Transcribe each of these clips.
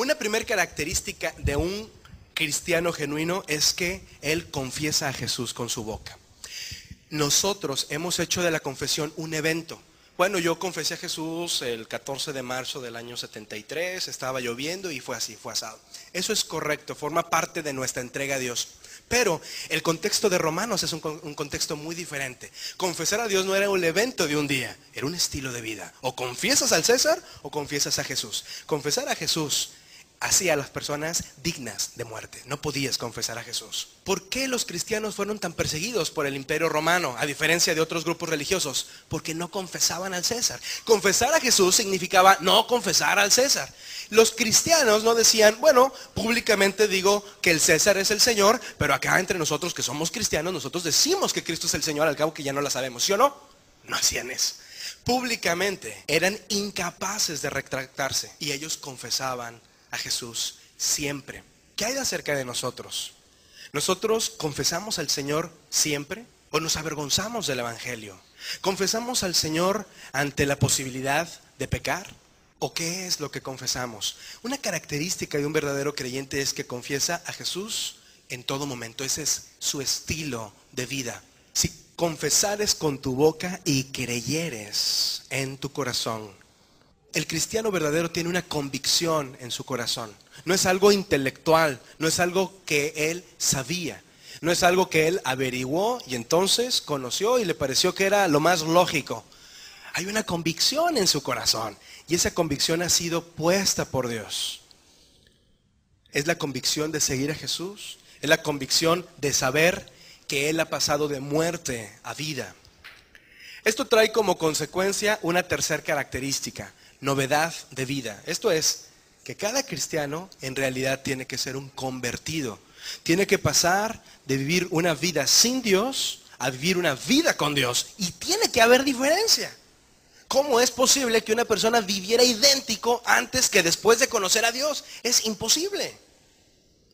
Una primera característica de un cristiano genuino es que él confiesa a Jesús con su boca. Nosotros hemos hecho de la confesión un evento. Bueno, yo confesé a Jesús el 14 de marzo del año 73, estaba lloviendo y fue así, fue asado. Eso es correcto, forma parte de nuestra entrega a Dios. Pero el contexto de Romanos es un contexto muy diferente. Confesar a Dios no era un evento de un día, era un estilo de vida. O confiesas al César o confiesas a Jesús. Confesar a Jesús hacía a las personas dignas de muerte. No podías confesar a Jesús. ¿Por qué los cristianos fueron tan perseguidos por el Imperio Romano, a diferencia de otros grupos religiosos? Porque no confesaban al César. Confesar a Jesús significaba no confesar al César. Los cristianos no decían, bueno, públicamente digo que el César es el Señor, pero acá entre nosotros que somos cristianos, nosotros decimos que Cristo es el Señor, al cabo que ya no la sabemos, ¿sí o no? No hacían eso. Públicamente eran incapaces de retractarse y ellos confesaban a Jesús siempre. ¿Qué hay de acerca de nosotros? ¿Nosotros confesamos al Señor siempre o nos avergonzamos del Evangelio? ¿Confesamos al Señor ante la posibilidad de pecar? ¿O qué es lo que confesamos? Una característica de un verdadero creyente es que confiesa a Jesús en todo momento. Ese es su estilo de vida. Si confesares con tu boca y creyeres en tu corazón. El cristiano verdadero tiene una convicción en su corazón. No es algo intelectual, no es algo que él sabía, no es algo que él averiguó y entonces conoció y le pareció que era lo más lógico. Hay una convicción en su corazón y esa convicción ha sido puesta por Dios. Es la convicción de seguir a Jesús, es la convicción de saber que Él ha pasado de muerte a vida. Esto trae como consecuencia una tercera característica. Novedad de vida. Esto es, que cada cristiano en realidad tiene que ser un convertido. Tiene que pasar de vivir una vida sin Dios a vivir una vida con Dios. Y tiene que haber diferencia. ¿Cómo es posible que una persona viviera idéntico antes que después de conocer a Dios? Es imposible.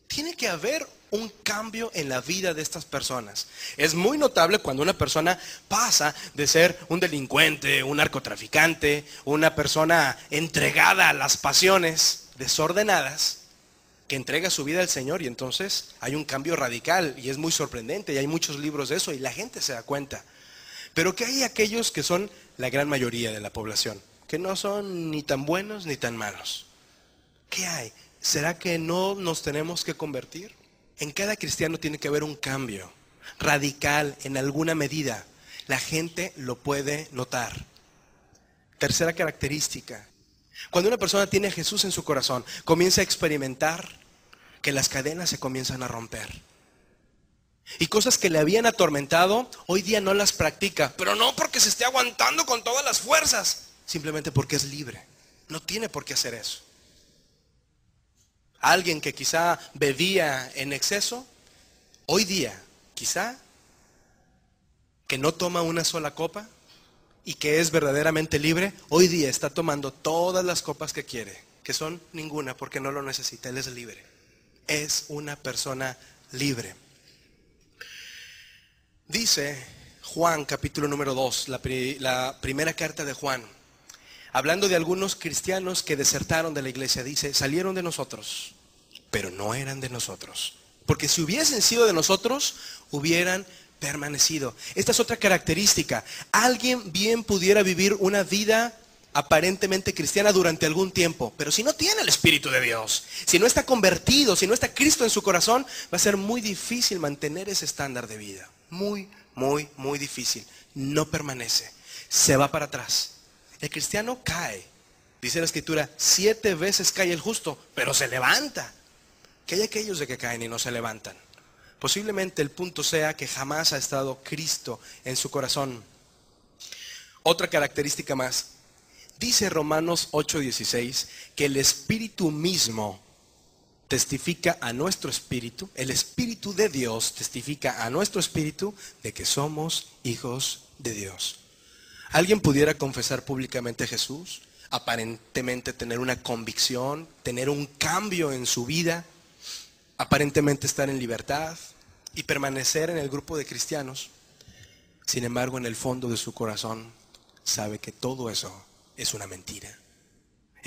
Tiene que haber un cambio en la vida de estas personas. Es muy notable cuando una persona pasa de ser un delincuente, un narcotraficante, una persona entregada a las pasiones desordenadas, que entrega su vida al Señor y entonces hay un cambio radical y es muy sorprendente y hay muchos libros de eso y la gente se da cuenta. Pero que hay aquellos que son la gran mayoría de la población, que no son ni tan buenos ni tan malos. ¿Qué hay? ¿Será que no nos tenemos que convertir? En cada cristiano tiene que haber un cambio radical en alguna medida. La gente lo puede notar. Tercera característica. Cuando una persona tiene a Jesús en su corazón, comienza a experimentar que las cadenas se comienzan a romper. Y cosas que le habían atormentado, hoy día no las practica. Pero no porque se esté aguantando con todas las fuerzas. Simplemente porque es libre. No tiene por qué hacer eso. Alguien que quizá bebía en exceso, hoy día, quizá, que no toma una sola copa y que es verdaderamente libre, hoy día está tomando todas las copas que quiere, que son ninguna porque no lo necesita, él es libre. Es una persona libre. Dice Juan capítulo número 2, la primera carta de Juan, hablando de algunos cristianos que desertaron de la iglesia, dice, salieron de nosotros, pero no eran de nosotros. Porque si hubiesen sido de nosotros, hubieran permanecido. Esta es otra característica. Alguien bien pudiera vivir una vida aparentemente cristiana durante algún tiempo, pero si no tiene el Espíritu de Dios, si no está convertido, si no está Cristo en su corazón, va a ser muy difícil mantener ese estándar de vida. Muy, muy, muy difícil. No permanece. Se va para atrás. El cristiano cae. Dice la Escritura, 7 veces cae el justo, pero se levanta. Que hay aquellos de que caen y no se levantan. Posiblemente el punto sea que jamás ha estado Cristo en su corazón. Otra característica más. Dice Romanos 8:16 que el Espíritu mismo testifica a nuestro espíritu, el Espíritu de Dios testifica a nuestro espíritu de que somos hijos de Dios. ¿Alguien pudiera confesar públicamente a Jesús? Aparentemente tener una convicción, tener un cambio en su vida, aparentemente estar en libertad y permanecer en el grupo de cristianos. Sin embargo, en el fondo de su corazón sabe que todo eso es una mentira.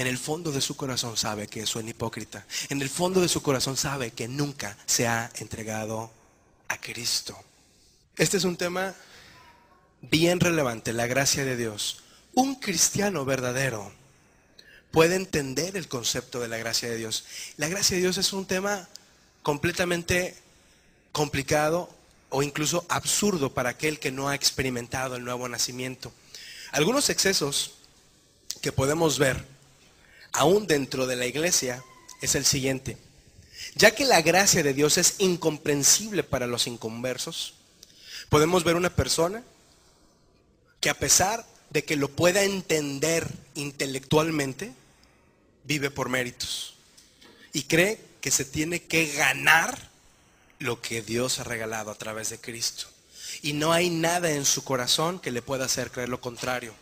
en el fondo de su corazón sabe que es un hipócrita. En el fondo de su corazón sabe que nunca se ha entregado a Cristo. Este es un tema bien relevante, la gracia de Dios. Un cristiano verdadero puede entender el concepto de la gracia de Dios. La gracia de Dios es un tema completamente complicado o incluso absurdo para aquel que no ha experimentado el nuevo nacimiento. Algunos excesos que podemos ver aún dentro de la iglesia es el siguiente. Ya que la gracia de Dios es incomprensible para los inconversos, podemos ver una persona que a pesar de que lo pueda entender intelectualmente, vive por méritos y cree que se tiene que ganar lo que Dios ha regalado a través de Cristo. Y no hay nada en su corazón que le pueda hacer creer lo contrario.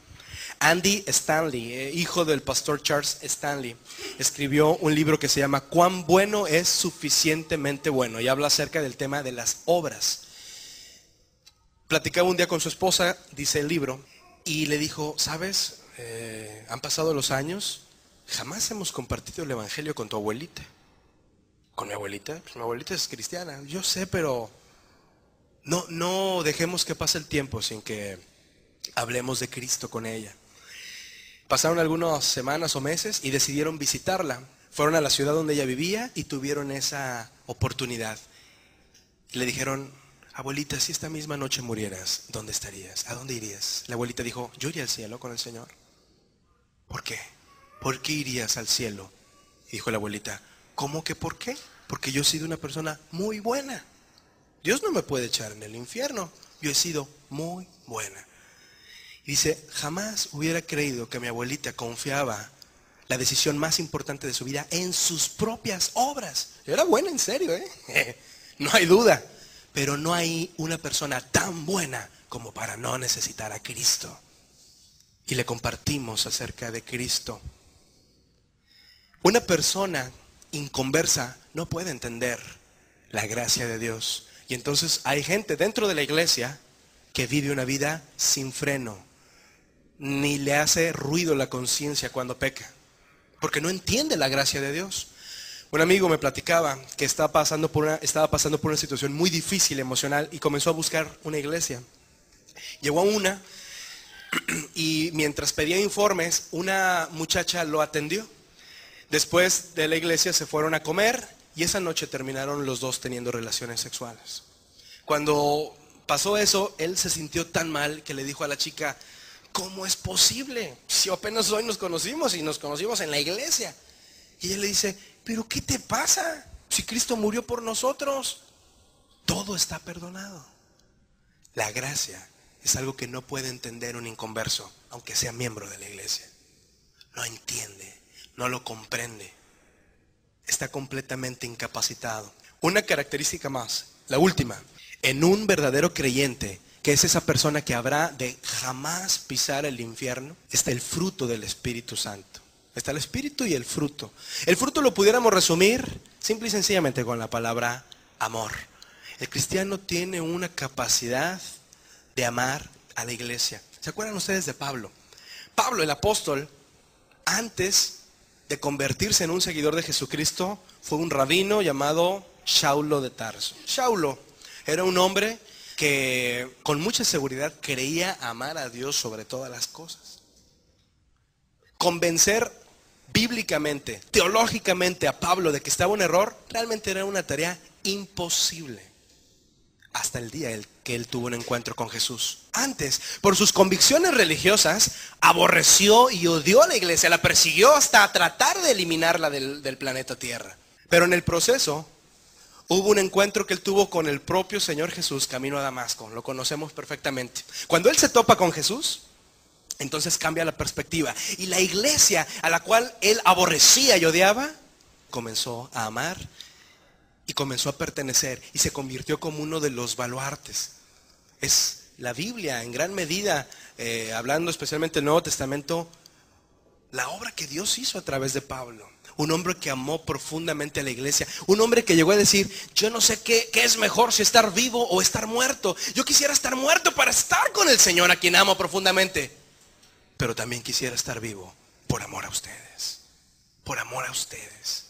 Andy Stanley, hijo del pastor Charles Stanley, escribió un libro que se llama ¿Cuán bueno es suficientemente bueno? Y habla acerca del tema de las obras. Platicaba un día con su esposa, dice el libro, y le dijo, ¿sabes? Han pasado los años, jamás hemos compartido el evangelio con tu abuelita. ¿Con mi abuelita? Pues mi abuelita es cristiana. Yo sé, pero no dejemos que pase el tiempo sin que hablemos de Cristo con ella. Pasaron algunas semanas o meses y decidieron visitarla. Fueron a la ciudad donde ella vivía y tuvieron esa oportunidad. Le dijeron, abuelita, si esta misma noche murieras, ¿dónde estarías? ¿A dónde irías? La abuelita dijo, yo iría al cielo con el Señor. ¿Por qué? ¿Por qué irías al cielo? Y dijo la abuelita, ¿cómo que por qué? Porque yo he sido una persona muy buena. Dios no me puede echar en el infierno. Yo he sido muy buena. Y dice, jamás hubiera creído que mi abuelita confiaba la decisión más importante de su vida en sus propias obras. Era buena, en serio, no hay duda. Pero no hay una persona tan buena como para no necesitar a Cristo. Y le compartimos acerca de Cristo. Una persona inconversa no puede entender la gracia de Dios. Y entonces hay gente dentro de la iglesia que vive una vida sin freno. Ni le hace ruido la conciencia cuando peca, porque no entiende la gracia de Dios. Un amigo me platicaba que estaba pasando por una situación muy difícil emocional y comenzó a buscar una iglesia. Llegó a una y mientras pedía informes, una muchacha lo atendió. Después de la iglesia se fueron a comer y esa noche terminaron los dos teniendo relaciones sexuales. Cuando pasó eso, él se sintió tan mal que le dijo a la chica, ¿cómo es posible? Si apenas hoy nos conocimos y nos conocimos en la iglesia. Y ella le dice, ¿pero qué te pasa? Si Cristo murió por nosotros, todo está perdonado. La gracia es algo que no puede entender un inconverso, aunque sea miembro de la iglesia. No entiende, no lo comprende. Está completamente incapacitado. Una característica más, la última, en un verdadero creyente, que es esa persona que habrá de jamás pisar el infierno, está el fruto del Espíritu Santo. Está el Espíritu y el fruto. El fruto lo pudiéramos resumir simple y sencillamente con la palabra amor. El cristiano tiene una capacidad de amar a la iglesia. ¿Se acuerdan ustedes de Pablo? Pablo, el apóstol, antes de convertirse en un seguidor de Jesucristo, fue un rabino llamado Saulo de Tarso. Saulo era un hombre que con mucha seguridad creía amar a Dios sobre todas las cosas. Convencer bíblicamente, teológicamente a Pablo de que estaba en error, realmente era una tarea imposible. Hasta el día que él tuvo un encuentro con Jesús. Antes, por sus convicciones religiosas, aborreció y odió a la iglesia, la persiguió hasta tratar de eliminarla del planeta Tierra. Pero en el proceso, hubo un encuentro que él tuvo con el propio Señor Jesús camino a Damasco. Lo conocemos perfectamente. Cuando él se topa con Jesús, entonces cambia la perspectiva. Y la iglesia a la cual él aborrecía y odiaba, comenzó a amar y comenzó a pertenecer. Y se convirtió como uno de los baluartes. Es la Biblia en gran medida, hablando especialmente del Nuevo Testamento, la obra que Dios hizo a través de Pablo. Un hombre que amó profundamente a la iglesia. Un hombre que llegó a decir, yo no sé qué es mejor, si estar vivo o estar muerto. Yo quisiera estar muerto para estar con el Señor a quien amo profundamente. Pero también quisiera estar vivo por amor a ustedes. por amor a ustedes.